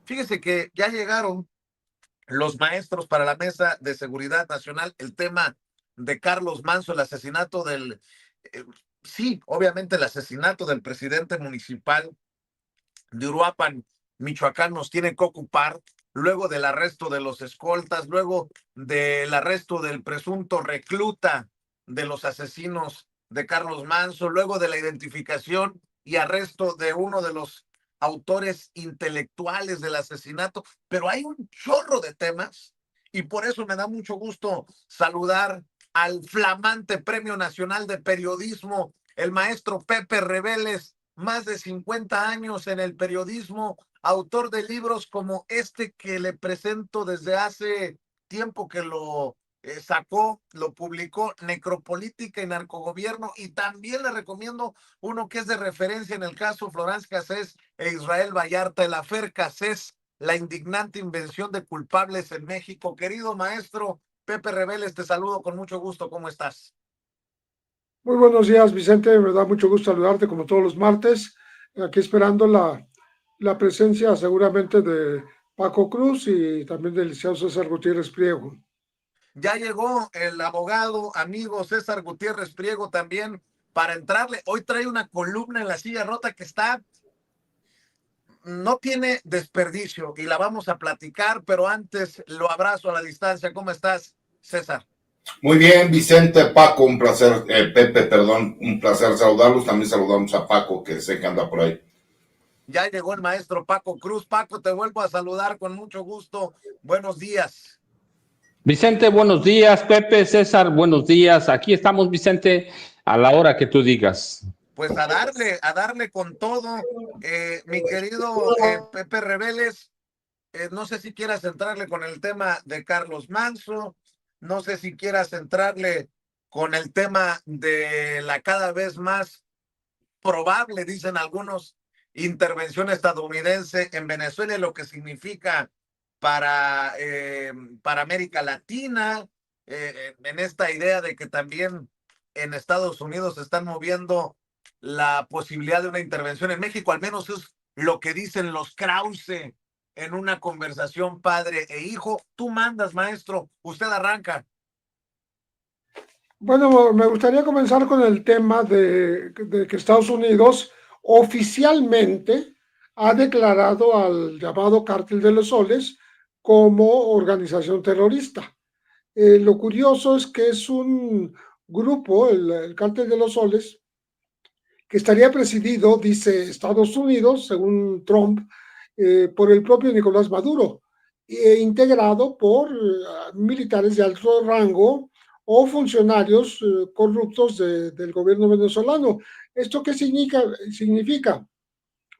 Fíjese que ya llegaron los maestros para la Mesa de Seguridad Nacional, el tema de Carlos Manso, el asesinato eh, sí, obviamente el asesinato del presidente municipal de Uruapan, Michoacán, nos tiene que ocupar luego del arresto de los escoltas, luego del arresto del presunto recluta de los asesinos de Carlos Manso, luego de la identificación y arresto de uno de los autores intelectuales del asesinato, pero hay un chorro de temas y por eso me da mucho gusto saludar al flamante Premio Nacional de Periodismo, el maestro Pepe Reveles, más de 50 años en el periodismo, autor de libros como este que le presento desde hace tiempo que lo sacó, lo publicó, Necropolítica y Narcogobierno, y también le recomiendo uno que es de referencia en el caso Florence Cassés e Israel Vallarta, el afer Cassés, la indignante invención de culpables en México. Querido maestro Pepe Reveles, te saludo con mucho gusto, ¿cómo estás? Muy buenos días, Vicente. Me da mucho gusto saludarte como todos los martes. Aquí esperando la presencia seguramente de Paco Cruz y también del licenciado César Gutiérrez Priego. Ya llegó el abogado, amigo César Gutiérrez Priego también para entrarle. Hoy trae una columna en la silla rota que no tiene desperdicio y la vamos a platicar, pero antes lo abrazo a la distancia. ¿Cómo estás, César? Muy bien, Vicente, Paco, un placer, Pepe, perdón, un placer saludarlos. También saludamos a Paco, que sé que anda por ahí. Ya llegó el maestro Paco Cruz. Paco, te vuelvo a saludar con mucho gusto. Buenos días. Vicente, buenos días. Pepe, César, buenos días. Aquí estamos, Vicente, a la hora que tú digas. Pues a darle con todo, mi querido Pepe Reveles. No sé si quieras entrarle con el tema de Carlos Manso, no sé si quieras entrarle con el tema de la cada vez más probable, dicen algunos, intervención estadounidense en Venezuela y lo que significa para América Latina, en esta idea de que también en Estados Unidos se están moviendo la posibilidad de una intervención en México, al menos es lo que dicen los Krause en una conversación padre e hijo. Tú mandas, maestro, usted arranca. Bueno, me gustaría comenzar con el tema de que Estados Unidos oficialmente ha declarado al llamado Cártel de los Soles como organización terrorista. Lo curioso es que es un grupo, el Cártel de los Soles, que estaría presidido, dice Estados Unidos, según Trump, por el propio Nicolás Maduro, integrado por militares de alto rango o funcionarios corruptos del gobierno venezolano. ¿Esto qué significa?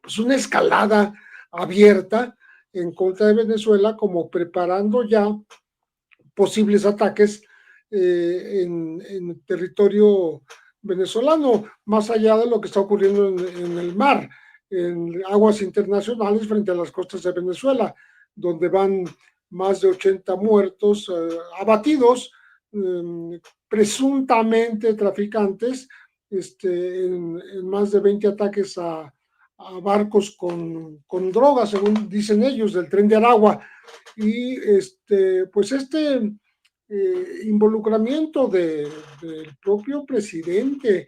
Pues una escalada abierta en contra de Venezuela, como preparando ya posibles ataques en territorio venezolano, más allá de lo que está ocurriendo en el mar, en aguas internacionales frente a las costas de Venezuela, donde van más de 80 muertos, abatidos, presuntamente traficantes, en más de 20 ataques a barcos con drogas, según dicen ellos, del Tren de Aragua. Y pues involucramiento del propio presidente,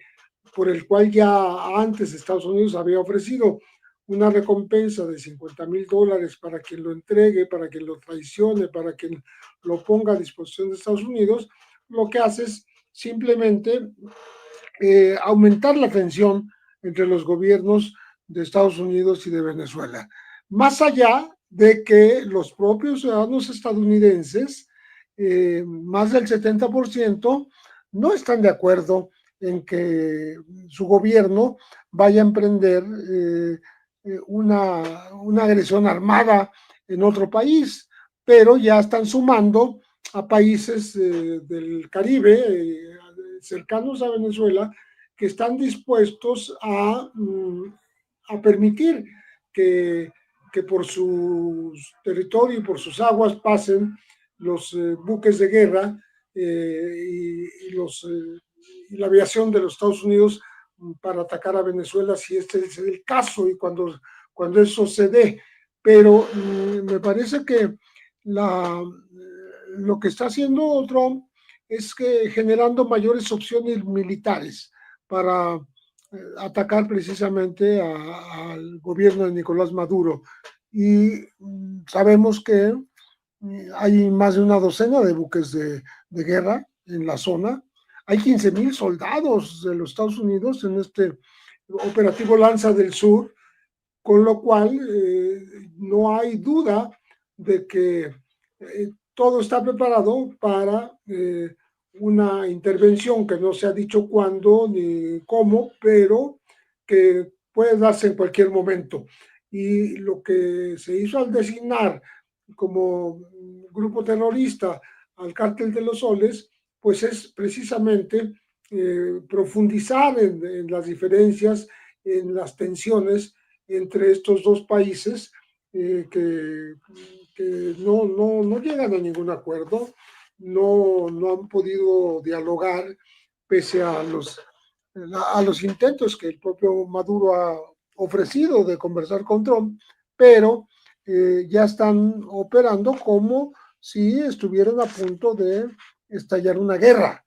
por el cual ya antes Estados Unidos había ofrecido una recompensa de $50,000 para quien lo entregue, para quien lo traicione, para quien lo ponga a disposición de Estados Unidos, lo que hace es simplemente aumentar la tensión entre los gobiernos de Estados Unidos y de Venezuela. Más allá de que los propios ciudadanos estadounidenses, más del 70%, no están de acuerdo en que su gobierno vaya a emprender una agresión armada en otro país, pero ya están sumando a países del Caribe, cercanos a Venezuela, que están dispuestos a permitir que, que por su territorio y por sus aguas pasen los buques de guerra y la aviación de los Estados Unidos para atacar a Venezuela si este es el caso y cuando eso se dé. pero me parece que lo que está haciendo Trump es que generando mayores opciones militares para atacar precisamente al gobierno de Nicolás Maduro. Y sabemos que hay más de una docena de buques de guerra en la zona. Hay 15,000 soldados de los Estados Unidos en este operativo Lanza del Sur, con lo cual no hay duda de que todo está preparado para una intervención que no se ha dicho cuándo ni cómo, pero que puede darse en cualquier momento. Y lo que se hizo al designar como grupo terrorista al Cártel de los Soles, pues es precisamente profundizar en las diferencias, en las tensiones entre estos dos países que no llegan a ningún acuerdo, no han podido dialogar pese a los intentos que el propio Maduro ha ofrecido de conversar con Trump, pero ya están operando como si estuvieran a punto de estallar una guerra.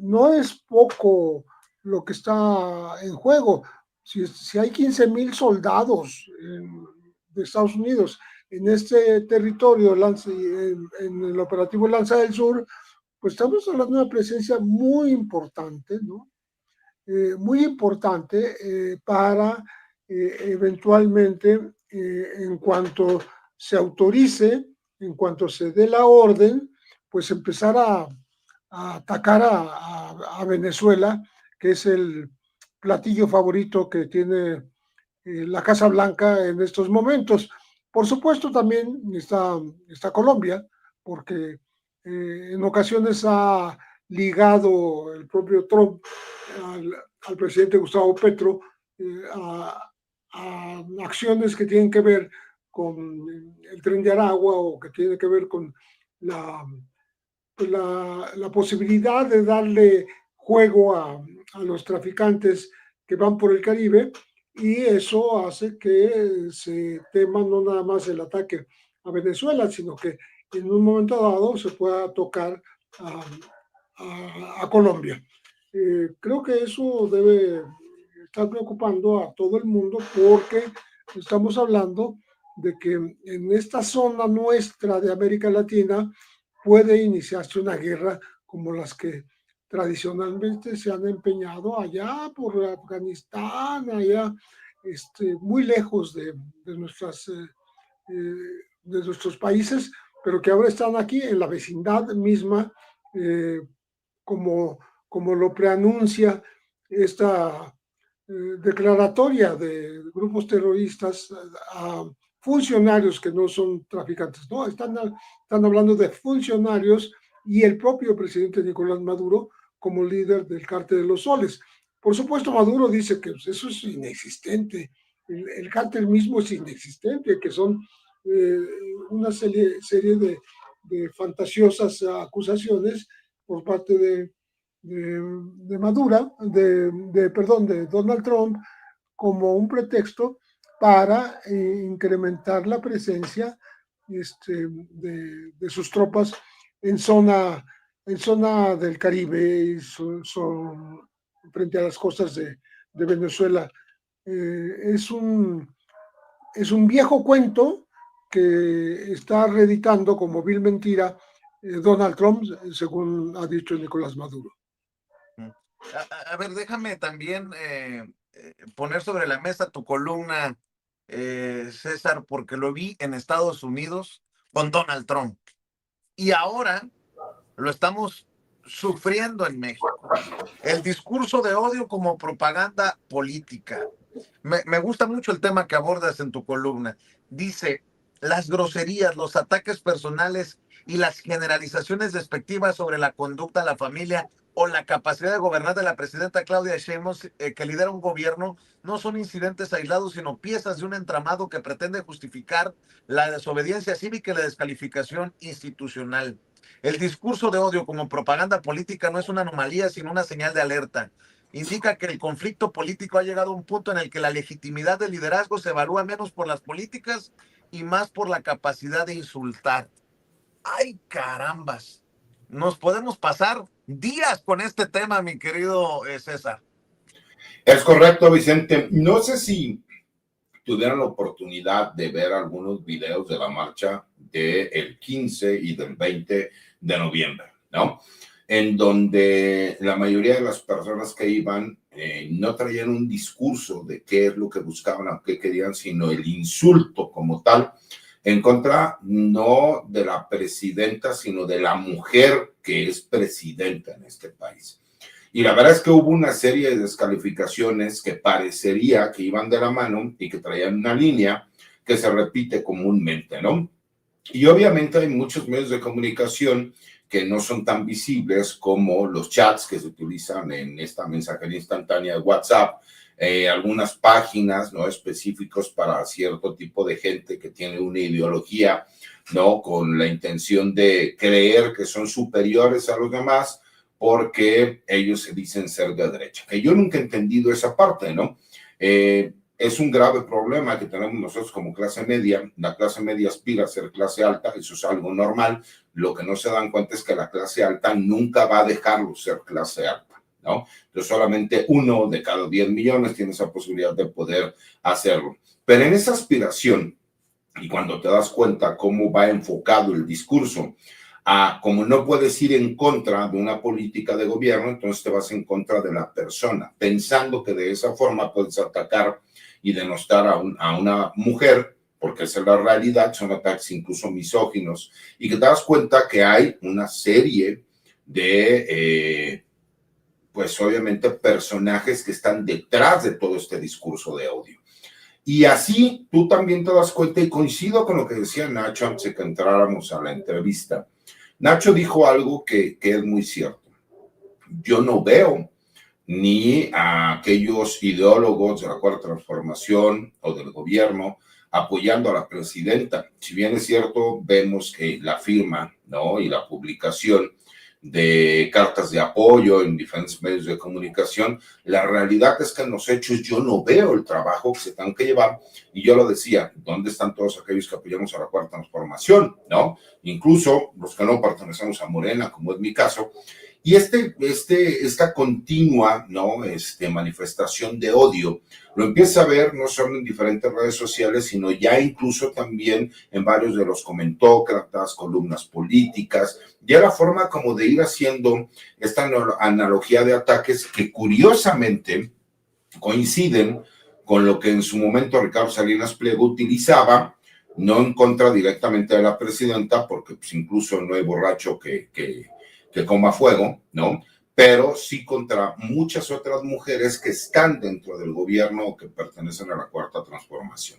No es poco lo que está en juego. Si hay 15,000 soldados de Estados Unidos en este territorio, en el operativo Lanza del Sur, pues estamos hablando de una presencia muy importante, ¿no? Muy importante para eventualmente, en cuanto se autorice, en cuanto se dé la orden, pues empezar a atacar a Venezuela, que es el platillo favorito que tiene la Casa Blanca en estos momentos. Por supuesto, también está Colombia, porque en ocasiones ha ligado el propio Trump al presidente Gustavo Petro a acciones que tienen que ver con el Tren de Aragua o que tienen que ver con la posibilidad de darle juego a los traficantes que van por el Caribe, y eso hace que se tema no nada más el ataque a Venezuela, sino que en un momento dado se pueda tocar a Colombia. Creo que eso debe estar preocupando a todo el mundo, porque estamos hablando de que en esta zona nuestra de América Latina puede iniciarse una guerra como las que tradicionalmente se han empeñado allá por Afganistán, allá muy lejos de nuestros países, pero que ahora están aquí en la vecindad misma, eh, como lo preanuncia esta declaratoria de grupos terroristas a funcionarios que no son traficantes, no, están hablando de funcionarios y el propio presidente Nicolás Maduro como líder del Cártel de los Soles. Por supuesto, Maduro dice que eso es inexistente, el cártel mismo es inexistente, que son una serie de fantasiosas acusaciones por parte de Donald Trump, como un pretexto para incrementar la presencia de sus tropas en zona del Caribe y frente a las costas de Venezuela. Es un viejo cuento que está reeditando como vil mentira Donald Trump, según ha dicho Nicolás Maduro. A ver, déjame también poner sobre la mesa tu columna, César, porque lo vi en Estados Unidos con Donald Trump y ahora lo estamos sufriendo en México. El discurso de odio como propaganda política. Me gusta mucho el tema que abordas en tu columna. Dice, las groserías, los ataques personales y las generalizaciones despectivas sobre la conducta de la familia o la capacidad de gobernar de la presidenta Claudia Sheinbaum, que lidera un gobierno, no son incidentes aislados, sino piezas de un entramado que pretende justificar la desobediencia cívica y la descalificación institucional. El discurso de odio como propaganda política no es una anomalía, sino una señal de alerta. indica que el conflicto político ha llegado a un punto en el que la legitimidad del liderazgo se evalúa menos por las políticas y más por la capacidad de insultar. ¡Ay, carambas! Nos podemos pasar días con este tema, mi querido César. Es correcto, Vicente. No sé si tuvieron la oportunidad de ver algunos videos de la marcha del 15 y del 20 de noviembre, ¿no? En donde la mayoría de las personas que iban no traían un discurso de qué es lo que buscaban o qué querían, sino el insulto como tal, en contra no de la presidenta, sino de la mujer que es presidenta en este país. Y la verdad es que hubo una serie de descalificaciones que parecería que iban de la mano y que traían una línea que se repite comúnmente, ¿no? Y obviamente hay muchos medios de comunicación que no son tan visibles como los chats que se utilizan en esta mensajería instantánea de WhatsApp, algunas páginas, ¿no?, específicos para cierto tipo de gente que tiene una ideología, ¿no?, con la intención de creer que son superiores a los demás, porque ellos se dicen ser de derecha. Que yo nunca he entendido esa parte, ¿no? Es un grave problema que tenemos nosotros como clase media. La clase media aspira a ser clase alta, eso es algo normal. Lo que no se dan cuenta es que la clase alta nunca va a dejarlo ser clase alta, ¿no? Entonces solamente 1 de cada 10 millones tiene esa posibilidad de poder hacerlo. Pero en esa aspiración, y cuando te das cuenta cómo va enfocado el discurso, como no puedes ir en contra de una política de gobierno, entonces te vas en contra de la persona, pensando que de esa forma puedes atacar y denostar a una mujer, porque esa es la realidad, son ataques incluso misóginos, y que te das cuenta que hay una serie de, pues obviamente, personajes que están detrás de todo este discurso de odio. Y así tú también te das cuenta, y coincido con lo que decía Nacho antes de que entráramos a la entrevista. Nacho dijo algo que es muy cierto. Yo no veo ni a aquellos ideólogos de la Cuarta Transformación o del gobierno apoyando a la presidenta. Si bien es cierto, vemos que la firma, ¿no?, y la publicación de cartas de apoyo en diferentes medios de comunicación, la realidad es que en los hechos yo no veo el trabajo que se tenga que llevar, y yo lo decía, ¿dónde están todos aquellos que apoyamos a la Cuarta Transformación? ¿No? Incluso los que no pertenecemos a Morena, como es mi caso. Y esta continua, ¿no?, manifestación de odio lo empieza a ver no solo en diferentes redes sociales, sino ya incluso también en varios de los comentócratas, columnas políticas, ya la forma como de ir haciendo esta analogía de ataques que curiosamente coinciden con lo que en su momento Ricardo Salinas Pliego utilizaba, no en contra directamente de la presidenta, porque pues incluso no hay borracho que coma fuego, ¿no? Pero sí contra muchas otras mujeres que están dentro del gobierno o que pertenecen a la Cuarta Transformación.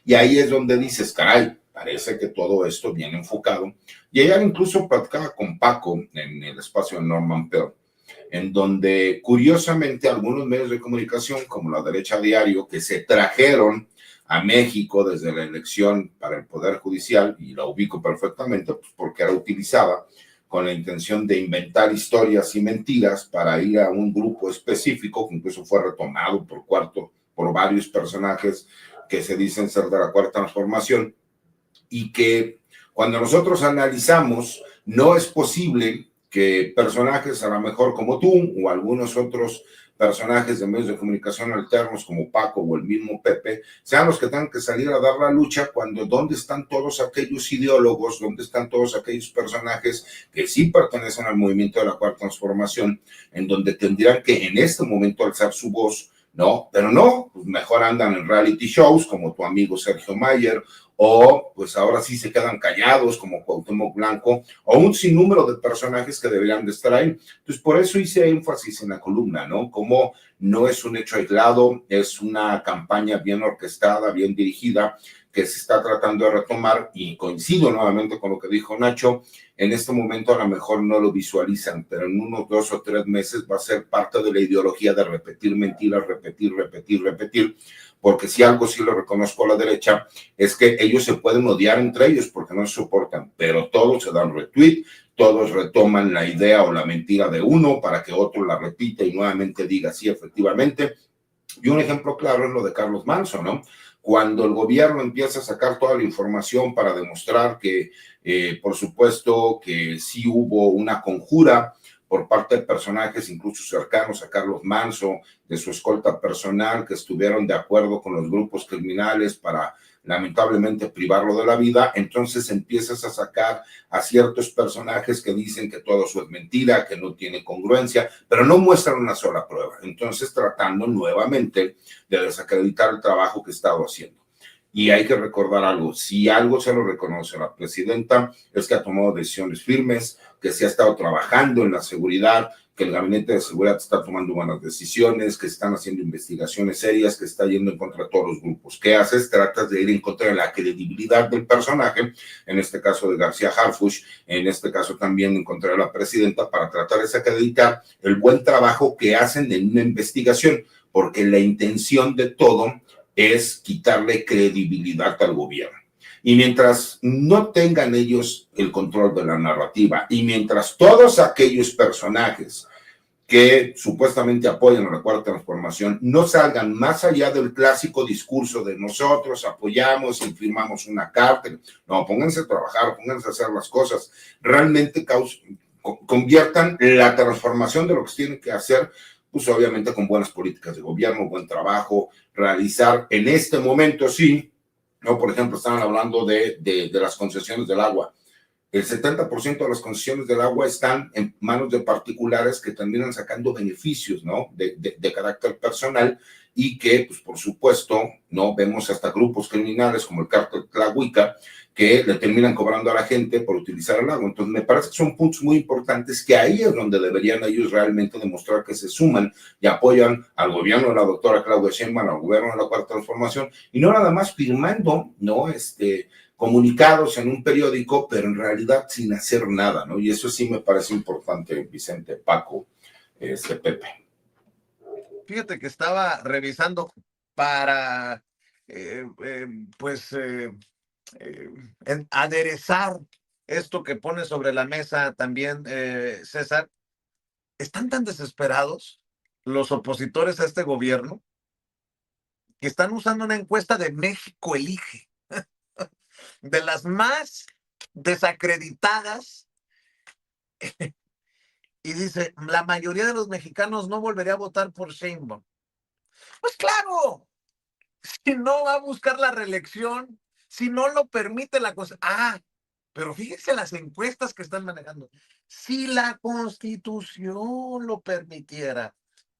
Y ahí es donde dices, caray, parece que todo esto viene enfocado. Y ella incluso platicaba con Paco en el espacio de Norman Pearl, en donde curiosamente algunos medios de comunicación, como La Derecha Diario, que se trajeron a México desde la elección para el Poder Judicial, y la ubico perfectamente, pues porque era utilizada con la intención de inventar historias y mentiras para ir a un grupo específico, que incluso fue retomado por varios personajes que se dicen ser de la Cuarta Transformación, y que cuando nosotros analizamos, no es posible que personajes a lo mejor como tú o algunos otros personajes de medios de comunicación alternos como Paco o el mismo Pepe, sean los que tengan que salir a dar la lucha, cuando ¿dónde están todos aquellos ideólogos? ¿Dónde están todos aquellos personajes que sí pertenecen al movimiento de la Cuarta Transformación, en donde tendrían que en este momento alzar su voz? No, pero no, pues mejor andan en reality shows como tu amigo Sergio Mayer, o pues ahora sí se quedan callados como Cuauhtémoc Blanco, o un sinnúmero de personajes que deberían de estar ahí. Entonces por eso hice énfasis en la columna, ¿no? Como no es un hecho aislado, es una campaña bien orquestada, bien dirigida, que se está tratando de retomar, y coincido nuevamente con lo que dijo Nacho, en este momento a lo mejor no lo visualizan, pero en unos 2 o 3 meses va a ser parte de la ideología de repetir mentiras, repetir, porque si algo sí lo reconozco a la derecha, es que ellos se pueden odiar entre ellos porque no se soportan, pero todos se dan retweet, todos retoman la idea o la mentira de uno para que otro la repita y nuevamente diga sí, efectivamente. Y un ejemplo claro es lo de Carlos Manso, ¿no? Cuando el gobierno empieza a sacar toda la información para demostrar que, por supuesto, que sí hubo una conjura por parte de personajes incluso cercanos a Carlos Manso, de su escolta personal, que estuvieron de acuerdo con los grupos criminales para lamentablemente privarlo de la vida, entonces empiezas a sacar a ciertos personajes que dicen que todo eso es mentira, que no tiene congruencia, pero no muestran una sola prueba. Entonces tratando nuevamente de desacreditar el trabajo que he estado haciendo. Y hay que recordar algo, si algo se lo reconoce a la presidenta, es que ha tomado decisiones firmes, que se ha estado trabajando en la seguridad, que el gabinete de seguridad está tomando buenas decisiones, que están haciendo investigaciones serias, que está yendo en contra de todos los grupos. ¿Qué haces? Tratas de ir en contra de la credibilidad del personaje, en este caso de García Harfuch, en este caso también en contra de la presidenta, para tratar de desacreditar el buen trabajo que hacen en una investigación, porque la intención de todo es quitarle credibilidad al gobierno. Y mientras no tengan ellos el control de la narrativa y mientras todos aquellos personajes que supuestamente apoyan a la Cuarta Transformación no salgan más allá del clásico discurso de nosotros apoyamos y firmamos una carta, no, pónganse a trabajar, pónganse a hacer las cosas, realmente conviertan la transformación de lo que se tiene que hacer, pues obviamente con buenas políticas de gobierno, buen trabajo, realizar en este momento, sí, ¿no? Por ejemplo, estaban hablando de las concesiones del agua. El 70% de las concesiones del agua están en manos de particulares que terminan sacando beneficios, ¿no? De carácter personal y que, pues, por supuesto, ¿no? Vemos hasta grupos criminales como el cártel Tlahuica que le terminan cobrando a la gente por utilizar el agua. Entonces, me parece que son puntos muy importantes que ahí es donde deberían ellos realmente demostrar que se suman y apoyan al gobierno de la doctora Claudia Sheinbaum, al gobierno de la Cuarta Transformación, y no nada más firmando, ¿no? Comunicados en un periódico, pero en realidad sin hacer nada, ¿no? Y eso sí me parece importante, Vicente, Paco, Pepe. Fíjate que estaba revisando para, aderezar esto que pone sobre la mesa también, César. Están tan desesperados los opositores a este gobierno que están usando una encuesta de México Elige, de las más desacreditadas, y dice, la mayoría de los mexicanos no volvería a votar por Sheinbaum. Pues claro, si no va a buscar la reelección, si no lo permite la cosa. Pero fíjense las encuestas que están manejando. Si la Constitución lo permitiera,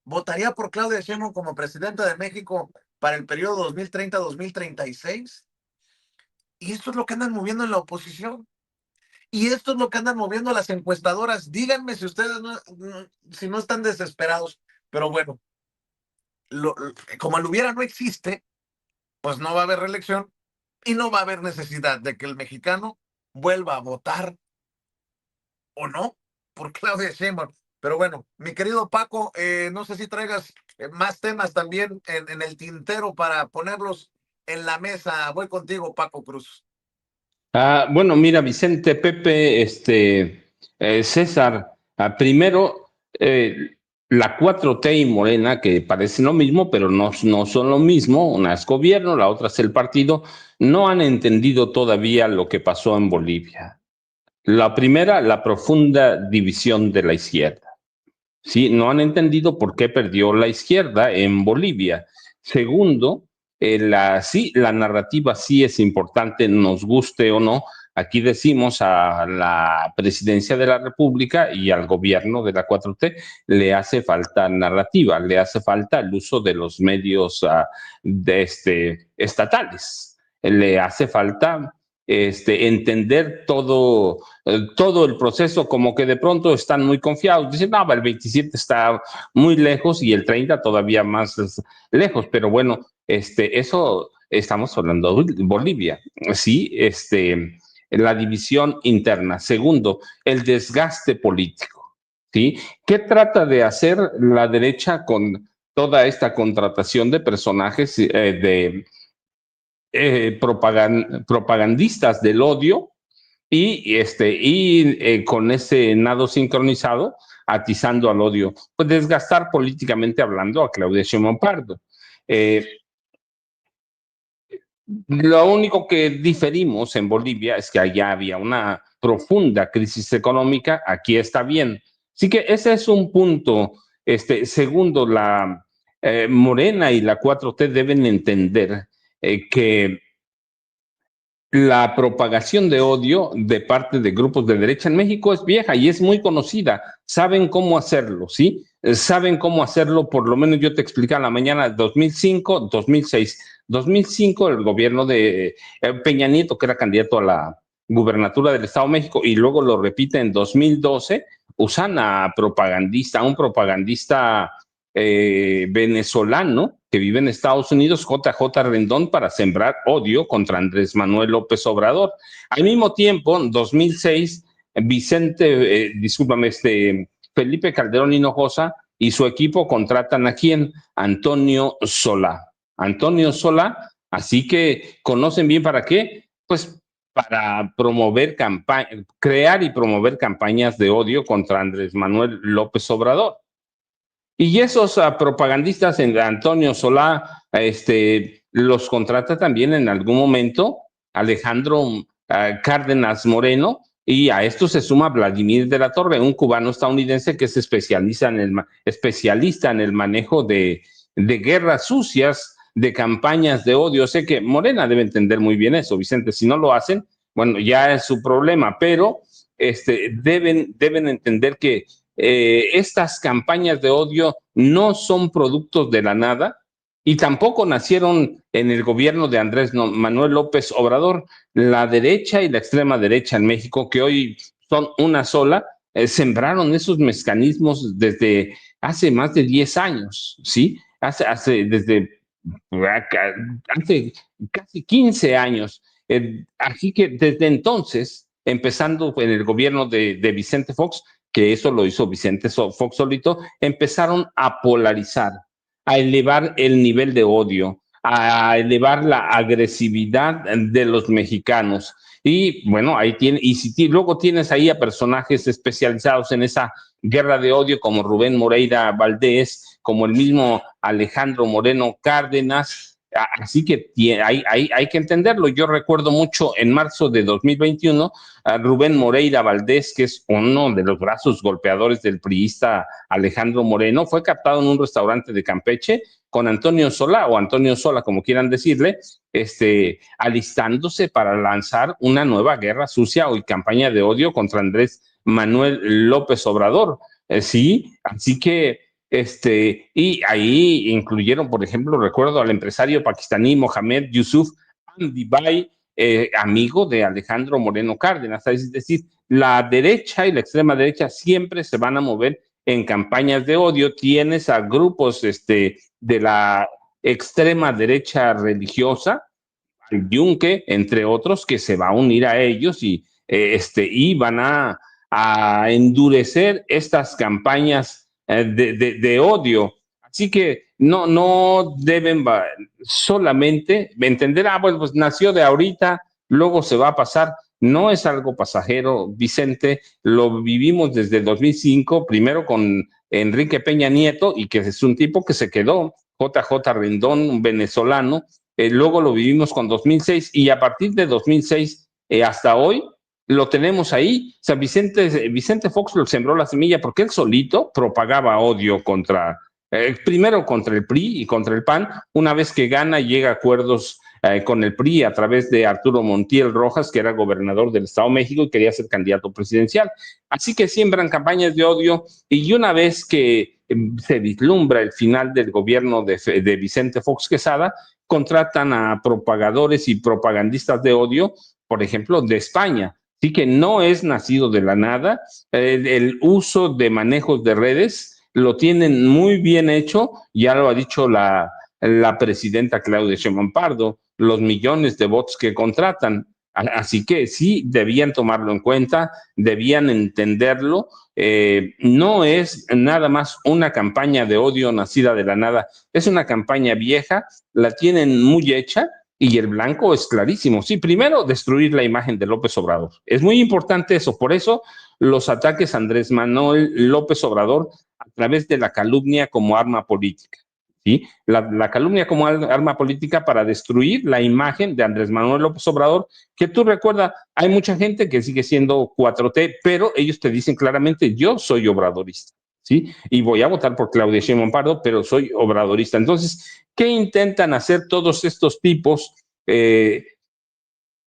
votaría por Claudia Sheinbaum como presidenta de México para el periodo 2030-2036. Y esto es lo que andan moviendo en la oposición. Y esto es lo que andan moviendo las encuestadoras. Díganme si ustedes si no están desesperados. Pero bueno, como el hubiera no existe, pues no va a haber reelección y no va a haber necesidad de que el mexicano vuelva a votar o no por Claudia Sheinbaum. Pero bueno, mi querido Paco, no sé si traigas más temas también en el tintero para ponerlos en la mesa. Voy contigo, Paco Cruz. Bueno, mira, Vicente, Pepe, César, primero, la 4T y Morena, que parecen lo mismo, pero no son lo mismo, una es gobierno, la otra es el partido, no han entendido todavía lo que pasó en Bolivia. La primera, la profunda división de la izquierda. Sí, no han entendido por qué perdió la izquierda en Bolivia. Segundo, la narrativa sí es importante, nos guste o no. Aquí decimos a la presidencia de la República y al gobierno de la 4T le hace falta narrativa, le hace falta el uso de los medios estatales, le hace falta entender todo el proceso, como que de pronto están muy confiados, dicen, no, el 27 está muy lejos y el 30 todavía más lejos, pero bueno, eso estamos hablando de Bolivia, ¿sí? La división interna. Segundo, el desgaste político, ¿sí? ¿Qué trata de hacer la derecha con toda esta contratación de personajes propagandistas del odio y con ese nado sincronizado atizando al odio? Pues desgastar políticamente hablando a Claudia Sheinbaum Pardo. Lo único que diferimos en Bolivia es que allá había una profunda crisis económica, aquí está bien. Así que ese es un punto. Segundo, la Morena y la 4T deben entender que la propagación de odio de parte de grupos de derecha en México es vieja y es muy conocida. Saben cómo hacerlo, ¿sí? Saben cómo hacerlo, por lo menos yo te expliqué a la mañana, 2005, 2006. 2005, el gobierno de Peña Nieto, que era candidato a la gubernatura del Estado de México, y luego lo repite en 2012, usan a un propagandista venezolano que vive en Estados Unidos, JJ Rendón, para sembrar odio contra Andrés Manuel López Obrador. Al mismo tiempo, en 2006, Felipe Calderón Hinojosa y su equipo contratan ¿a quién? Antonio Solá. Antonio Solá, así que conocen bien para qué, pues para promover crear y promover campañas de odio contra Andrés Manuel López Obrador. Y esos propagandistas, Antonio Solá, los contrata también en algún momento Alejandro Cárdenas Moreno, y a esto se suma Vladimir de la Torre, un cubano estadounidense que se especialista en el manejo de guerras sucias, de campañas de odio. Sé que Morena debe entender muy bien eso, Vicente. Si no lo hacen, bueno, ya es su problema, pero deben entender que estas campañas de odio no son productos de la nada y tampoco nacieron en el gobierno de Andrés Manuel López Obrador. La derecha y la extrema derecha en México, que hoy son una sola, sembraron esos mecanismos desde hace más de 10 años, ¿sí? Desde hace casi 15 años. Así que desde entonces, empezando en el gobierno de Vicente Fox, que eso lo hizo Vicente Fox solito, empezaron a polarizar, a elevar el nivel de odio, a elevar la agresividad de los mexicanos. Y bueno, y si luego tienes ahí a personajes especializados en esa guerra de odio, como Rubén Moreira Valdés, como el mismo Alejandro Moreno Cárdenas. Así que hay que entenderlo. Yo recuerdo mucho en marzo de 2021 a Rubén Moreira Valdés, que es uno de los brazos golpeadores del priista Alejandro Moreno, fue captado en un restaurante de Campeche con Antonio Solá, o Antonio Sola, como quieran decirle, alistándose para lanzar una nueva guerra sucia o campaña de odio contra Andrés Manuel López Obrador. Sí, así que y ahí incluyeron, por ejemplo, recuerdo al empresario pakistaní Mohamed Yusuf Andibai, amigo de Alejandro Moreno Cárdenas. Es decir, la derecha y la extrema derecha siempre se van a mover en campañas de odio. Tienes a grupos de la extrema derecha religiosa, Yunque, entre otros, que se va a unir a ellos y van a endurecer estas campañas de odio. Así que no deben solamente entender, bueno, pues nació de ahorita, luego se va a pasar. No es algo pasajero, Vicente. Lo vivimos desde el 2005, primero con Enrique Peña Nieto, y que es un tipo que se quedó, JJ Rendón, un venezolano. Luego lo vivimos con 2006, y a partir de 2006 hasta hoy lo tenemos ahí. O sea, Vicente Fox lo sembró la semilla porque él solito propagaba odio primero contra el PRI y contra el PAN. Una vez que gana, llega a acuerdos con el PRI a través de Arturo Montiel Rojas, que era gobernador del Estado de México y quería ser candidato presidencial. Así que siembran campañas de odio, y una vez que se vislumbra el final del gobierno de Vicente Fox Quesada, contratan a propagadores y propagandistas de odio, por ejemplo, de España. Así que no es nacido de la nada. El uso de manejos de redes lo tienen muy bien hecho, ya lo ha dicho la presidenta Claudia Sheinbaum Pardo. los millones de bots que contratan. Así que sí, debían tomarlo en cuenta, debían entenderlo. No es nada más una campaña de odio nacida de la nada, es una campaña vieja, la tienen muy hecha y el blanco es clarísimo. Sí, primero, destruir la imagen de López Obrador. Es muy importante eso, por eso los ataques a Andrés Manuel López Obrador a través de la calumnia como arma política. ¿Sí? La calumnia como arma política para destruir la imagen de Andrés Manuel López Obrador, que tú recuerdas, hay mucha gente que sigue siendo 4T, pero ellos te dicen claramente, yo soy obradorista, ¿sí? Y voy a votar por Claudia Sheinbaum Pardo, pero soy obradorista. Entonces, ¿qué intentan hacer todos estos tipos?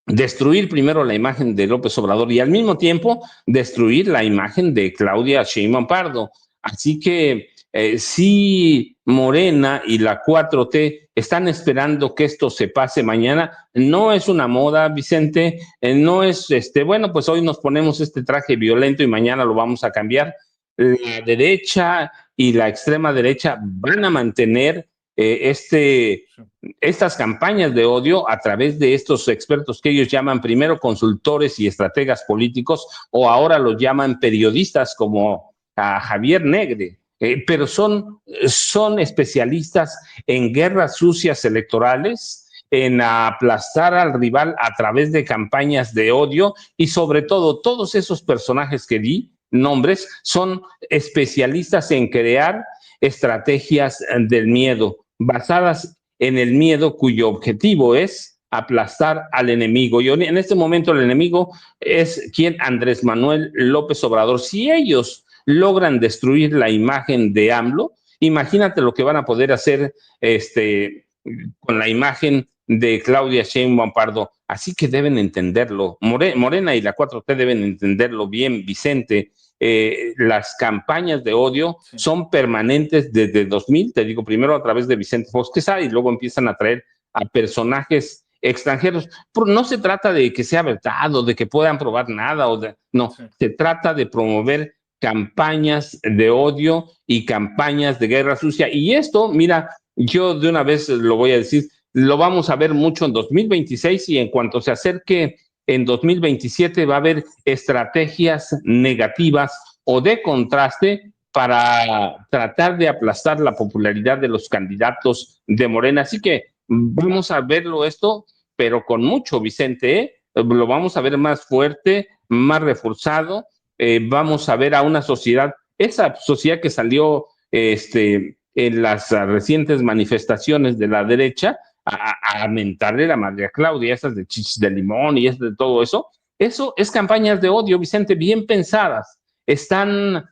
Destruir primero la imagen de López Obrador y al mismo tiempo destruir la imagen de Claudia Sheinbaum Pardo. Así que si Morena y la 4T están esperando que esto se pase mañana, no es una moda, Vicente, no es, bueno, pues hoy nos ponemos este traje violento y mañana lo vamos a cambiar. La derecha y la extrema derecha van a mantener estas campañas de odio a través de estos expertos que ellos llaman primero consultores y estrategas políticos o ahora los llaman periodistas como a Javier Negre, pero son especialistas en guerras sucias electorales, en aplastar al rival a través de campañas de odio y sobre todo todos esos personajes que di nombres son especialistas en crear estrategias del miedo basadas en el miedo cuyo objetivo es aplastar al enemigo. Y en este momento el enemigo es Andrés Manuel López Obrador. Si ellos logran destruir la imagen de AMLO, imagínate lo que van a poder hacer con la imagen de Claudia Sheinbaum Pardo. Así que deben entenderlo. Morena y la 4T deben entenderlo bien, Vicente. Las campañas de odio son permanentes desde 2000, te digo, primero a través de Vicente Fox Quesada y luego empiezan a traer a personajes extranjeros. No se trata de que sea verdad o de que puedan probar nada, no, se trata de promover campañas de odio y campañas de guerra sucia. Y esto, mira, yo de una vez lo voy a decir, lo vamos a ver mucho en 2026 y en cuanto se acerque en 2027 va a haber estrategias negativas o de contraste para tratar de aplastar la popularidad de los candidatos de Morena. Así que vamos a verlo esto, pero con mucho, Vicente, ¿eh? Lo vamos a ver más fuerte, más reforzado. Vamos a ver a una sociedad, esa sociedad que salió en las recientes manifestaciones de la derecha, a mentarle la madre a Claudia, esas de chichis de limón y de todo eso. Eso es campañas de odio, Vicente, bien pensadas. Están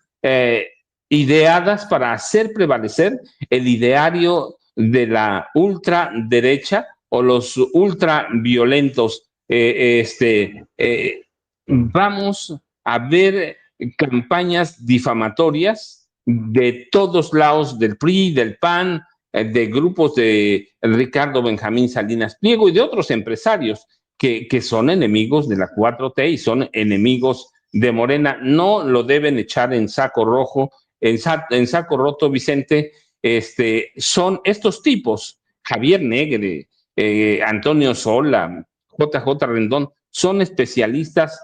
ideadas para hacer prevalecer el ideario de la ultraderecha o los ultraviolentos. Vamos a ver campañas difamatorias de todos lados, del PRI, del PAN, de grupos de Ricardo Benjamín Salinas Pliego y de otros empresarios que son enemigos de la 4T y son enemigos de Morena. No lo deben echar en saco rojo, en saco roto, Vicente. Son estos tipos, Javier Negre, Antonio Sola, JJ Rendón, son especialistas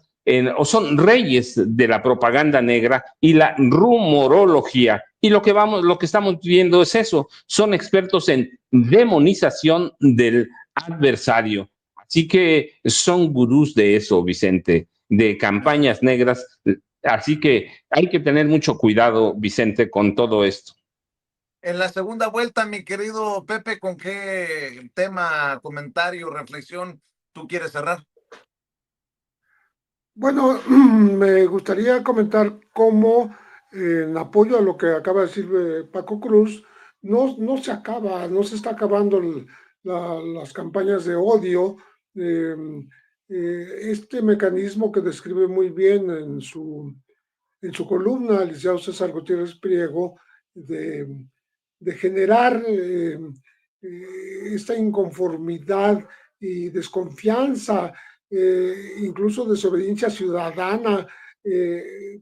o son reyes de la propaganda negra y la rumorología. Y lo que estamos viendo es eso, son expertos en demonización del adversario. Así que son gurús de eso, Vicente, de campañas negras. Así que hay que tener mucho cuidado, Vicente, con todo esto. En la segunda vuelta, mi querido Pepe, ¿con qué tema, comentario, reflexión tú quieres cerrar? Bueno, me gustaría comentar cómo, en apoyo a lo que acaba de decir Paco Cruz, no se acaba, no se está acabando las campañas de odio. Este mecanismo que describe muy bien en su columna el licenciado César Gutiérrez Priego, de generar esta inconformidad y desconfianza, incluso desobediencia ciudadana,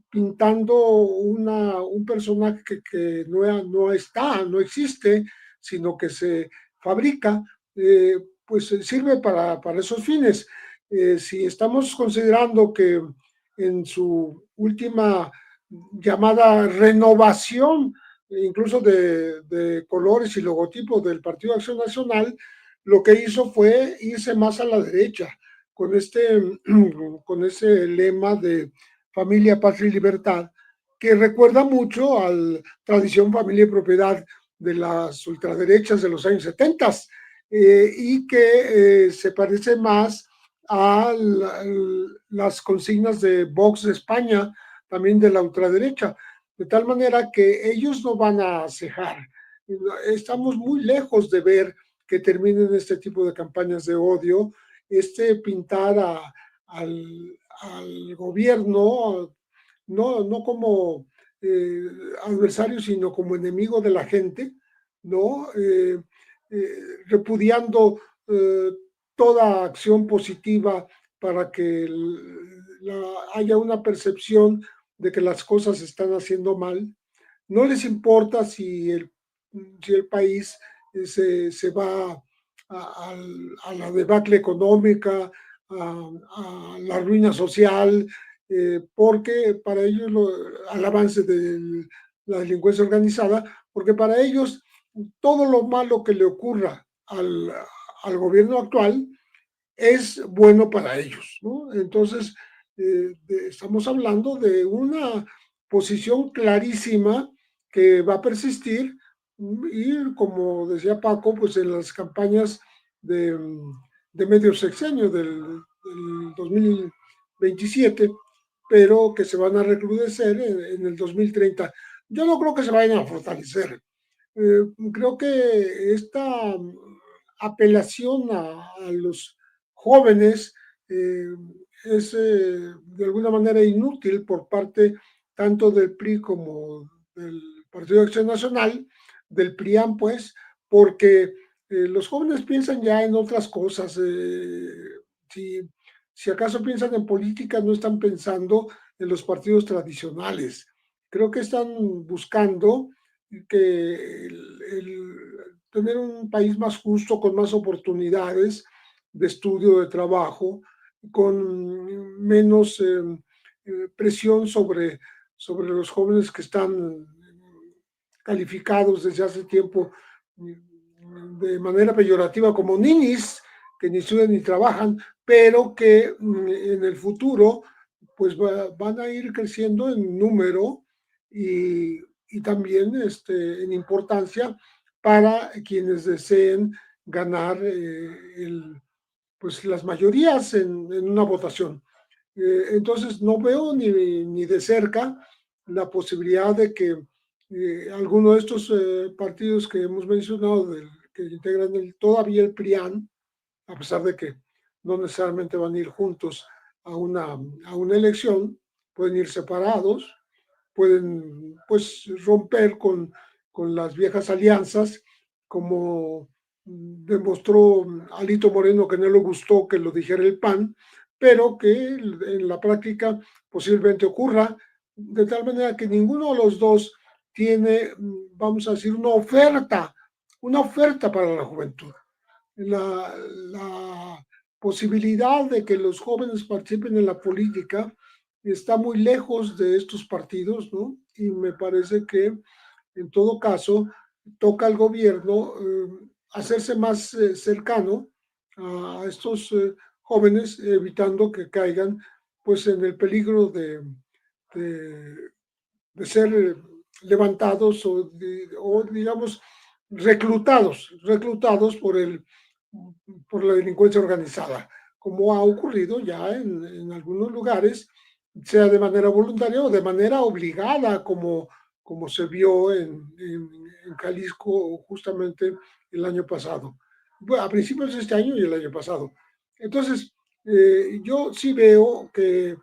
pintando un personaje que no existe, sino que se fabrica pues sirve para esos fines. Si estamos considerando que en su última llamada renovación, incluso de colores y logotipos del Partido Acción Nacional, lo que hizo fue irse más a la derecha, con ese lema de familia, patria y libertad, que recuerda mucho a la tradición familia y propiedad de las ultraderechas de los años 70 y que se parece más a las consignas de Vox de España, también de la ultraderecha, de tal manera que ellos no van a cejar. Estamos muy lejos de ver que terminen este tipo de campañas de odio, pintar al gobierno, no como adversario, sino como enemigo de la gente, ¿no? Repudiando toda acción positiva para que haya una percepción de que las cosas se están haciendo mal. No les importa si el país se va a la debacle económica, a la ruina social, porque para ellos, al avance de la delincuencia organizada, porque para ellos todo lo malo que le ocurra al gobierno actual es bueno para ellos, ¿no? Entonces, estamos hablando de una posición clarísima que va a persistir y, como decía Paco, pues en las campañas de medio sexenio del 2027, pero que se van a recrudecer en el 2030. Yo no creo que se vayan a fortalecer. Creo que esta apelación a los jóvenes es de alguna manera inútil por parte tanto del PRI como del Partido de Acción Nacional, del PRIAN, pues, porque los jóvenes piensan ya en otras cosas. Si acaso piensan en política, no están pensando en los partidos tradicionales. Creo que están buscando que tener un país más justo, con más oportunidades de estudio, de trabajo, con menos presión sobre los jóvenes que están calificados desde hace tiempo de manera peyorativa como ninis, que ni estudian ni trabajan, pero que en el futuro pues van a ir creciendo en número y también en importancia para quienes deseen ganar pues las mayorías en una votación. Entonces no veo ni de cerca la posibilidad de que alguno de estos partidos que hemos mencionado, que integran todavía el PRIAN, a pesar de que no necesariamente van a ir juntos a una elección, pueden ir separados, pueden pues romper con las viejas alianzas, como demostró Alito Moreno, que no le gustó que lo dijera el PAN, pero que en la práctica posiblemente ocurra, de tal manera que ninguno de los dos tiene, vamos a decir, una oferta para la juventud. La posibilidad de que los jóvenes participen en la política está muy lejos de estos partidos, ¿no? Y me parece que en todo caso toca al gobierno hacerse más cercano a estos jóvenes, evitando que caigan pues en el peligro de ser levantados o digamos reclutados por la delincuencia organizada, como ha ocurrido ya en algunos lugares, sea de manera voluntaria o de manera obligada, como se vio en Jalisco justamente el año pasado, bueno, a principios de este año y el año pasado. Entonces, yo sí veo que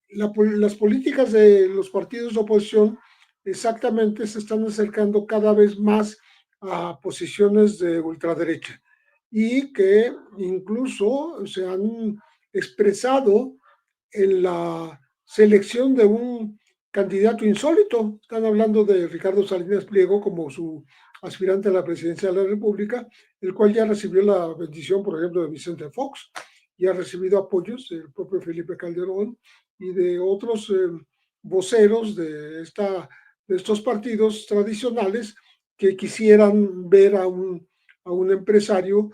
las políticas de los partidos de oposición exactamente se están acercando cada vez más a posiciones de ultraderecha y que incluso se han expresado en la selección de un candidato insólito. Están hablando de Ricardo Salinas Pliego como su aspirante a la presidencia de la República, el cual ya recibió la bendición, por ejemplo, de Vicente Fox, y ha recibido apoyos del propio Felipe Calderón y de otros voceros de estos partidos tradicionales que quisieran ver a un empresario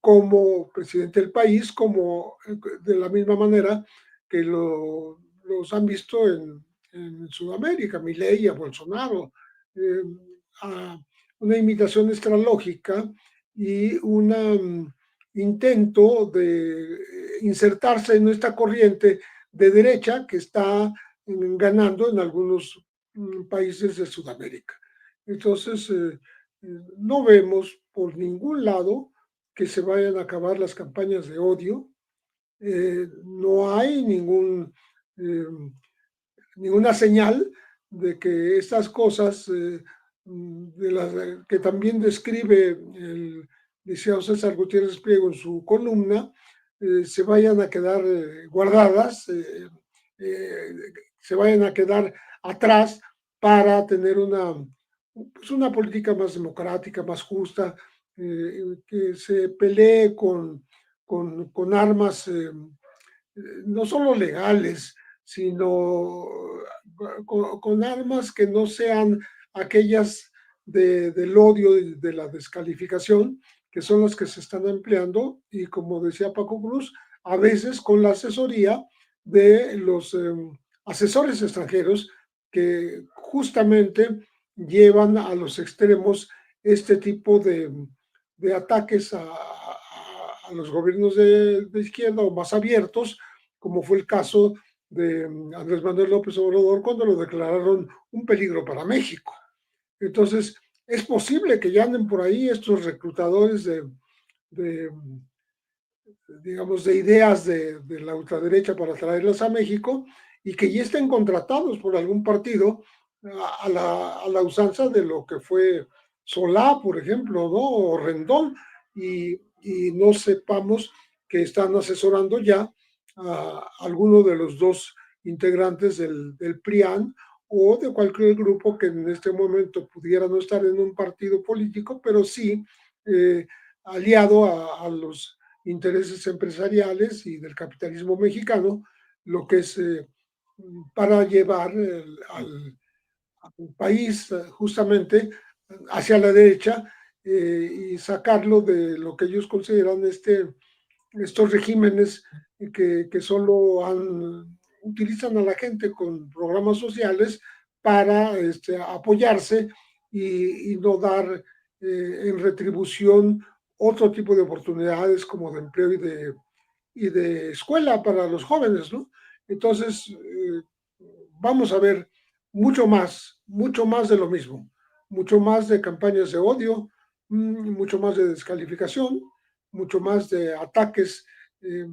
como presidente del país, como de la misma manera que los han visto en Sudamérica, Milei, a Bolsonaro, a una imitación estralógica y un intento de insertarse en esta corriente de derecha que está ganando en algunos países de Sudamérica. Entonces, no vemos por ningún lado que se vayan a acabar las campañas de odio. No hay ninguna señal de que estas cosas de las que también describe el licenciado César Gutiérrez Priego en su columna, se vayan a quedar guardadas, se vayan a quedar atrás para tener una política más democrática, más justa, que se pelee con armas no solo legales, sino con armas que no sean aquellas del odio y de la descalificación, que son las que se están empleando, y como decía Paco Cruz, a veces con la asesoría de los asesores extranjeros que justamente llevan a los extremos este tipo de ataques a los gobiernos de izquierda o más abiertos, como fue el caso de Andrés Manuel López Obrador cuando lo declararon un peligro para México. Entonces, es posible que ya anden por ahí estos reclutadores de digamos, de ideas de la ultraderecha para traerlas a México y que ya estén contratados por algún partido a la usanza de lo que fue Solá, por ejemplo, ¿no? O Rendón, y no sepamos que están asesorando ya a alguno de los dos integrantes del PRIAN o de cualquier grupo que en este momento pudiera no estar en un partido político, pero sí aliado a los intereses empresariales y del capitalismo mexicano, lo que es para llevar al país justamente hacia la derecha y sacarlo de lo que ellos consideran estos regímenes que solo utilizan a la gente con programas sociales para apoyarse y no dar en retribución otro tipo de oportunidades como de empleo y de escuela para los jóvenes, ¿no? Entonces, vamos a ver mucho más de lo mismo, mucho más de campañas de odio, mucho más de descalificación, mucho más de ataques eh,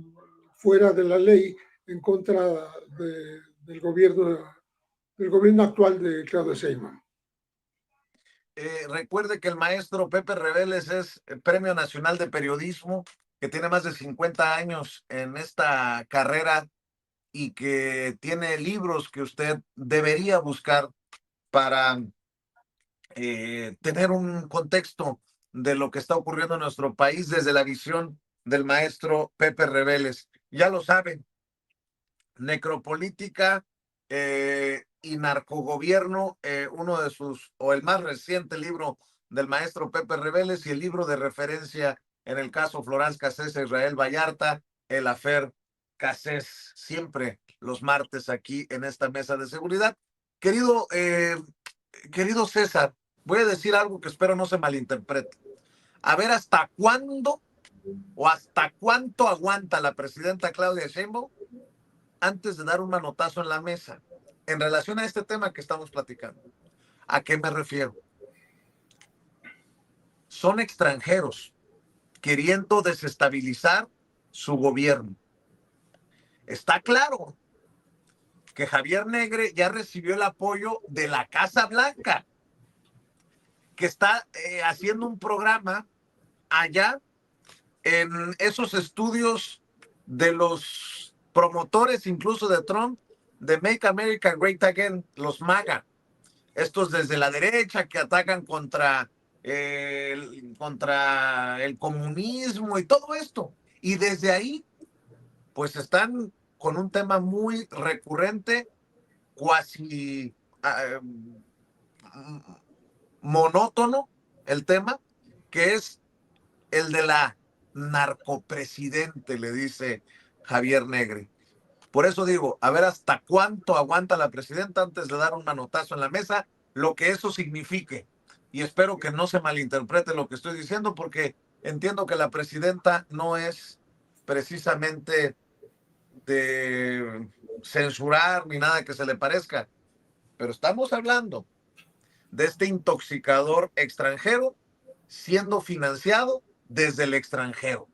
fuera de la ley en contra del gobierno actual de Claudio Sheinbaum. Recuerde que el maestro Pepe Reveles es Premio Nacional de Periodismo, que tiene más de 50 años en esta carrera y que tiene libros que usted debería buscar para tener un contexto de lo que está ocurriendo en nuestro país desde la visión del maestro Pepe Reveles. Ya lo saben, Necropolítica y Narcogobierno, uno de sus, o el más reciente libro del maestro Pepe Reveles, y el libro de referencia en el caso Florence Cassés e Israel Vallarta, el afer Cassés, siempre los martes aquí en esta mesa de seguridad. Querido César, voy a decir algo que espero no se malinterprete. A ver hasta cuándo o hasta cuánto aguanta la presidenta Claudia Sheinbaum antes de dar un manotazo en la mesa en relación a este tema que estamos platicando. ¿A qué me refiero? Son extranjeros queriendo desestabilizar su gobierno. Está claro que Javier Negre ya recibió el apoyo de la Casa Blanca, que está haciendo un programa allá en esos estudios de los promotores incluso de Trump, de Make America Great Again, los MAGA. estos desde la derecha que atacan contra el comunismo y todo esto. Y desde ahí, pues están con un tema muy recurrente, cuasi monótono, el tema, que es el de la narcopresidente, le dice Javier Negri. Por eso digo, a ver hasta cuánto aguanta la presidenta antes de dar un manotazo en la mesa, lo que eso signifique. Y espero que no se malinterprete lo que estoy diciendo, porque entiendo que la presidenta no es precisamente de censurar ni nada que se le parezca, pero estamos hablando de este intoxicador extranjero siendo financiado desde el extranjero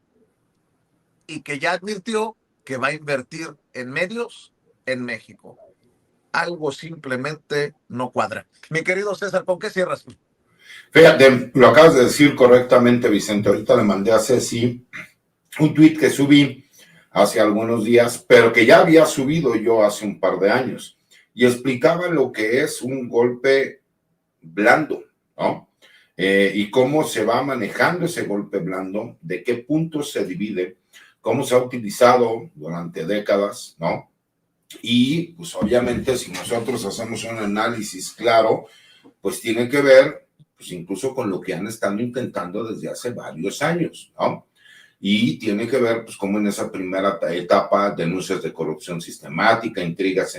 y que ya advirtió que va a invertir en medios en México. Algo simplemente no cuadra. Mi querido César, ¿con qué cierras? Fíjate, lo acabas de decir correctamente, Vicente. Ahorita le mandé a Ceci un tuit que subí hace algunos días, pero que ya había subido yo hace un par de años, y explicaba lo que es un golpe blando, ¿no? Y cómo se va manejando ese golpe blando, de qué puntos se divide, cómo se ha utilizado durante décadas, ¿no? Y pues obviamente si nosotros hacemos un análisis claro, pues tiene que ver pues incluso con lo que han estado intentando desde hace varios años, ¿no? Y tiene que ver pues como en esa primera etapa, denuncias de corrupción sistemática, intrigas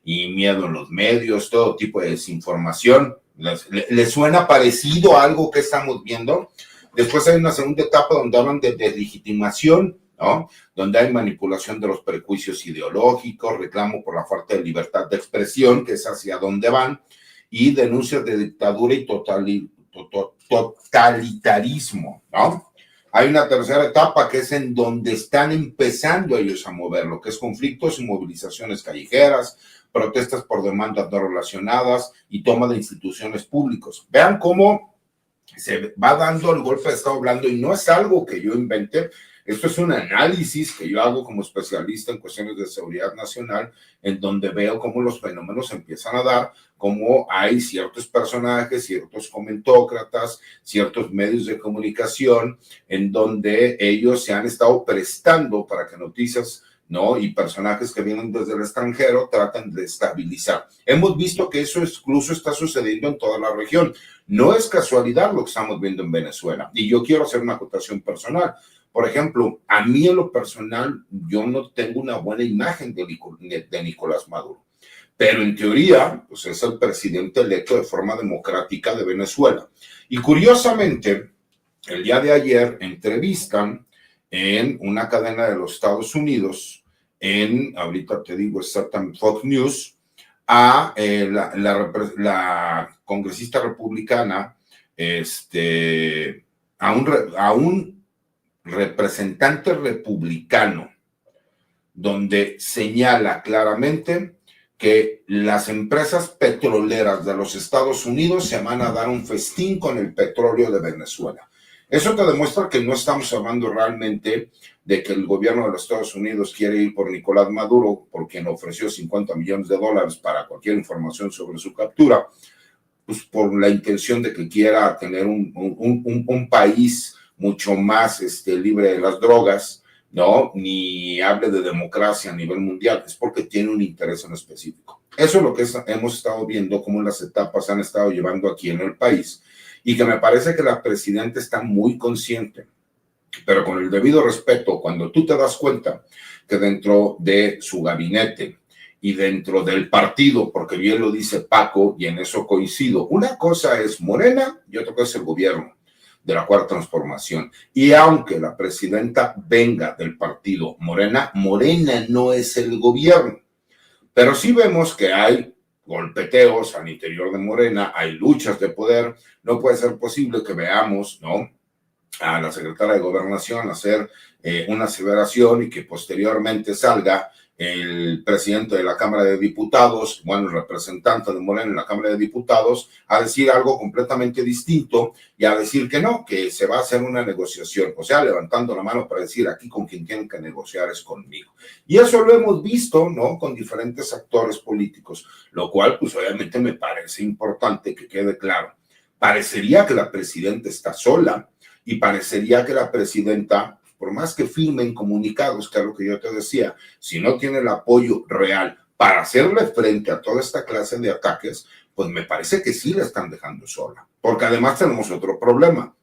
y miedo en los medios, todo tipo de desinformación. ¿Les suena parecido a algo que estamos viendo? Después hay una segunda etapa donde hablan de deslegitimación, ¿no? Donde hay manipulación de los prejuicios ideológicos, reclamo por la falta de libertad de expresión, que es hacia donde van, y denuncias de dictadura y totalitarismo, ¿no? Hay una tercera etapa que es en donde están empezando ellos a mover, lo que es conflictos y movilizaciones callejeras, protestas por demandas no relacionadas y toma de instituciones públicas. Vean cómo se va dando el golpe de Estado blando, y no es algo que yo inventé. Esto es un análisis que yo hago como especialista en cuestiones de seguridad nacional, en donde veo cómo los fenómenos empiezan a dar, cómo hay ciertos personajes, ciertos comentócratas, ciertos medios de comunicación, en donde ellos se han estado prestando para que noticias, ¿no? Y personajes que vienen desde el extranjero tratan de estabilizar. Hemos visto que eso incluso está sucediendo en toda la región. No es casualidad lo que estamos viendo en Venezuela. Y yo quiero hacer una acotación personal. Por ejemplo, a mí en lo personal, yo no tengo una buena imagen de Nicolás Maduro, pero en teoría, pues es el presidente electo de forma democrática de Venezuela. Y curiosamente, el día de ayer entrevistan en una cadena de los Estados Unidos, ahorita te digo exactamente, Fox News, a la congresista republicana, a un representante republicano, donde señala claramente que las empresas petroleras de los Estados Unidos se van a dar un festín con el petróleo de Venezuela. Eso te demuestra que no estamos hablando realmente de que el gobierno de los Estados Unidos quiere ir por Nicolás Maduro, por quien ofreció $50 millones para cualquier información sobre su captura, pues por la intención de que quiera tener un país mucho más libre de las drogas, ¿no? Ni hable de democracia a nivel mundial, es porque tiene un interés en específico. Eso es lo que hemos estado viendo, cómo las etapas se han estado llevando aquí en el país, y que me parece que la presidenta está muy consciente, pero con el debido respeto, cuando tú te das cuenta que dentro de su gabinete y dentro del partido, porque bien lo dice Paco, y en eso coincido, una cosa es Morena y otra cosa es el gobierno de la Cuarta Transformación. Y aunque la presidenta venga del partido Morena, Morena no es el gobierno. Pero sí vemos que hay golpeteos al interior de Morena, hay luchas de poder. No puede ser posible que veamos, ¿no?, a la secretaria de Gobernación hacer una aseveración y que posteriormente salga el presidente de la Cámara de Diputados, bueno, el representante de Morena en la Cámara de Diputados, a decir algo completamente distinto y a decir que no, que se va a hacer una negociación, o sea, levantando la mano para decir aquí con quien tienen que negociar es conmigo. Y eso lo hemos visto, ¿no? Con diferentes actores políticos, lo cual, pues obviamente me parece importante que quede claro. Parecería que la presidenta está sola y parecería que la presidenta, por más que firmen comunicados, que es lo que yo te decía, si no tiene el apoyo real para hacerle frente a toda esta clase de ataques, pues me parece que sí la están dejando sola. Porque además tenemos otro problema.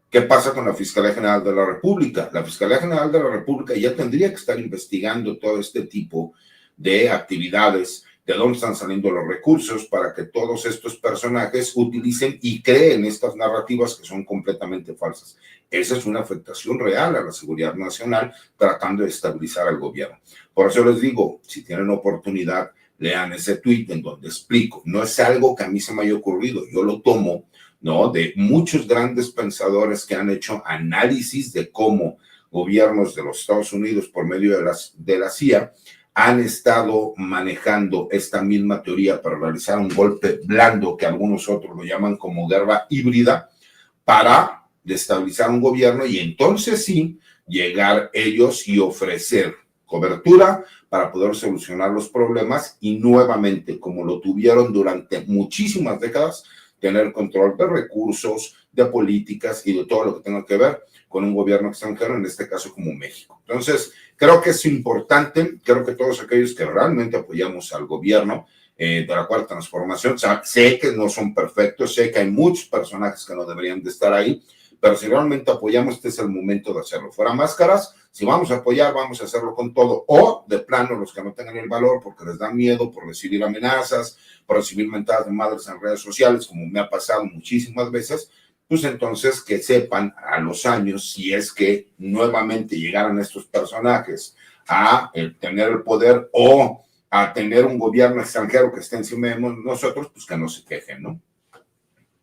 ¿Qué pasa con la Fiscalía General de la República? La Fiscalía General de la República ya tendría que estar investigando todo este tipo de actividades, de dónde están saliendo los recursos para que todos estos personajes utilicen y creen estas narrativas que son completamente falsas. Esa es una afectación real a la seguridad nacional tratando de estabilizar al gobierno. Por eso les digo, si tienen oportunidad, lean ese tuit en donde explico. No es algo que a mí se me haya ocurrido, yo lo tomo, ¿no?, de muchos grandes pensadores que han hecho análisis de cómo gobiernos de los Estados Unidos por medio de la CIA han estado manejando esta misma teoría para realizar un golpe blando, que algunos otros lo llaman como guerra híbrida, para destabilizar un gobierno y entonces sí llegar ellos y ofrecer cobertura para poder solucionar los problemas y nuevamente, como lo tuvieron durante muchísimas décadas, tener control de recursos, de políticas y de todo lo que tenga que ver con un gobierno extranjero, en este caso como México. Entonces, creo que es importante, creo que todos aquellos que realmente apoyamos al gobierno de la Cuarta Transformación, sé que no son perfectos, sé que hay muchos personajes que no deberían de estar ahí, pero si realmente apoyamos, este es el momento de hacerlo. Fuera máscaras, si vamos a apoyar, vamos a hacerlo con todo, o de plano los que no tengan el valor porque les da miedo por recibir amenazas, por recibir mentadas de madres en redes sociales, como me ha pasado muchísimas veces, pues entonces que sepan a los años, si es que nuevamente llegaran estos personajes a tener el poder o a tener un gobierno extranjero que esté encima de nosotros, pues que no se quejen, ¿no?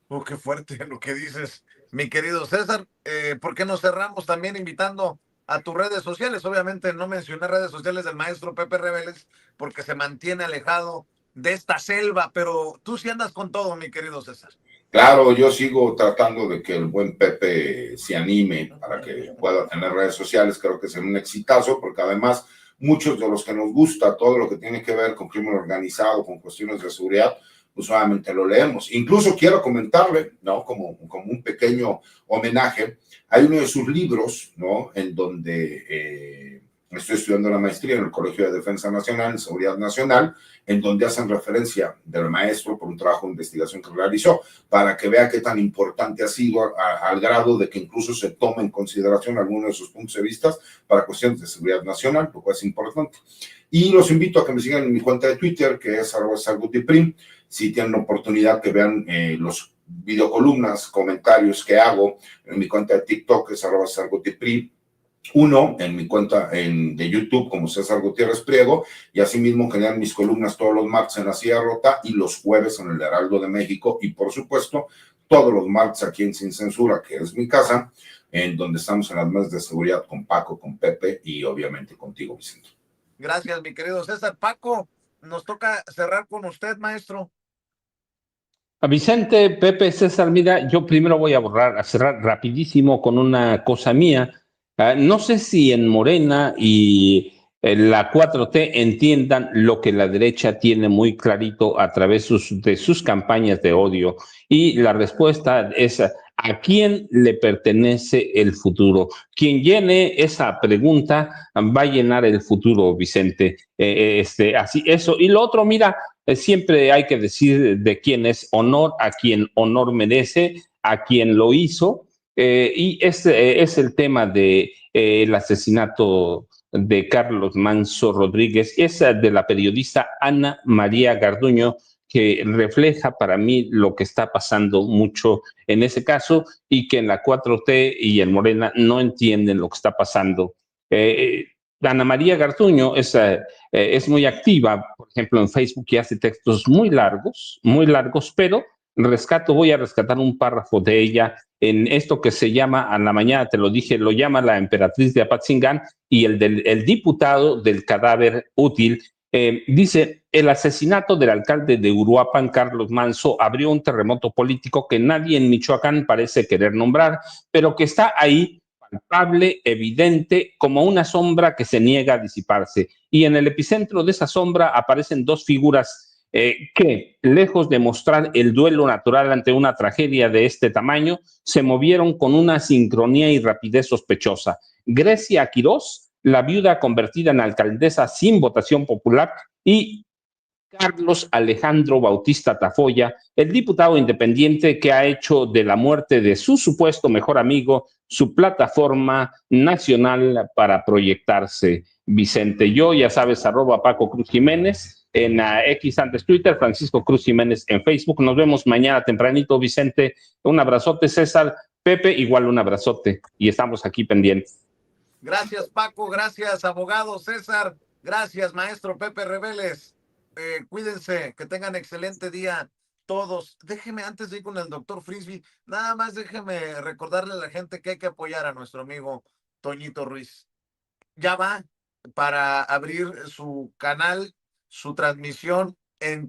Oh, qué fuerte lo que dices, mi querido César. ¿Por qué no cerramos también invitando a tus redes sociales? Obviamente no mencioné redes sociales del maestro Pepe Rebeles porque se mantiene alejado de esta selva, pero tú sí andas con todo, mi querido César. Claro, yo sigo tratando de que el buen Pepe se anime para que pueda tener redes sociales. Creo que es un exitazo, porque además muchos de los que nos gusta todo lo que tiene que ver con crimen organizado, con cuestiones de seguridad, pues solamente lo leemos. Incluso quiero comentarle, ¿no?, como un pequeño homenaje, hay uno de sus libros, ¿no?, en donde estoy estudiando la maestría en el Colegio de Defensa Nacional, en Seguridad Nacional, en donde hacen referencia del maestro por un trabajo de investigación que realizó, para que vea qué tan importante ha sido al grado de que incluso se toma en consideración algunos de sus puntos de vista para cuestiones de seguridad nacional, lo cual es importante. Y los invito a que me sigan en mi cuenta de Twitter, que es @sargotiprim. Si tienen oportunidad que vean los videocolumnas, comentarios que hago en mi cuenta de TikTok, que es @sargotiprim. Uno, en mi cuenta de YouTube como César Gutiérrez Priego, y asimismo que lean mis columnas todos los martes en La Silla Rota y los jueves en el Heraldo de México, y por supuesto todos los martes aquí en Sin Censura, que es mi casa, en donde estamos en las mesas de seguridad con Paco, con Pepe y obviamente contigo, Vicente. Gracias, mi querido César. Paco, nos toca cerrar con usted, maestro. A Vicente, Pepe, César, mira, yo primero voy a cerrar rapidísimo con una cosa mía. No sé si en Morena y la 4T entiendan lo que la derecha tiene muy clarito a través de sus campañas de odio. Y la respuesta es: ¿a quién le pertenece el futuro? Quien llene esa pregunta va a llenar el futuro, Vicente. Así, eso. Y lo otro, mira, siempre hay que decir de quién es honor, a quien honor merece, a quien lo hizo. Y este es el tema de el asesinato de Carlos Manso Rodríguez, es de la periodista Ana María Garduño, que refleja para mí lo que está pasando mucho en ese caso y que en la 4T y en Morena no entienden lo que está pasando. Ana María Garduño es muy activa, por ejemplo, en Facebook, y hace textos muy largos, pero voy a rescatar un párrafo de ella en esto que se llama, a la mañana te lo dije, lo llama la emperatriz de Apatzingán, y el diputado del cadáver útil. Dice, el asesinato del alcalde de Uruapan, Carlos Manso, abrió un terremoto político que nadie en Michoacán parece querer nombrar, pero que está ahí, palpable, evidente, como una sombra que se niega a disiparse. Y en el epicentro de esa sombra aparecen dos figuras que, lejos de mostrar el duelo natural ante una tragedia de este tamaño, se movieron con una sincronía y rapidez sospechosa. Grecia Quirós, la viuda convertida en alcaldesa sin votación popular, y Carlos Alejandro Bautista Tafoya, el diputado independiente que ha hecho de la muerte de su supuesto mejor amigo su plataforma nacional para proyectarse. Vicente, yo, ya sabes, @Paco Cruz Jiménez en X, antes Twitter, Francisco Cruz Jiménez en Facebook. Nos vemos mañana tempranito, Vicente. Un abrazote, César. Pepe, igual un abrazote. Y estamos aquí pendientes. Gracias, Paco. Gracias, abogado César. Gracias, maestro Pepe Reveles. Cuídense, que tengan excelente día todos. Déjeme, antes de ir con el doctor Frisby, nada más déjeme recordarle a la gente que hay que apoyar a nuestro amigo Toñito Ruiz. Ya va para abrir su canal, su transmisión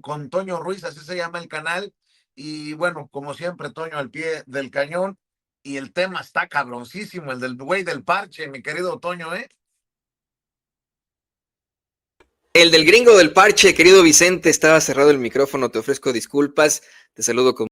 con Toño Ruiz, así se llama el canal. Y bueno, como siempre, Toño al pie del cañón. Y el tema está cabroncísimo, el del güey del parche, mi querido Toño, ¿eh? El del gringo del parche, querido Vicente, estaba cerrado el micrófono, te ofrezco disculpas, te saludo con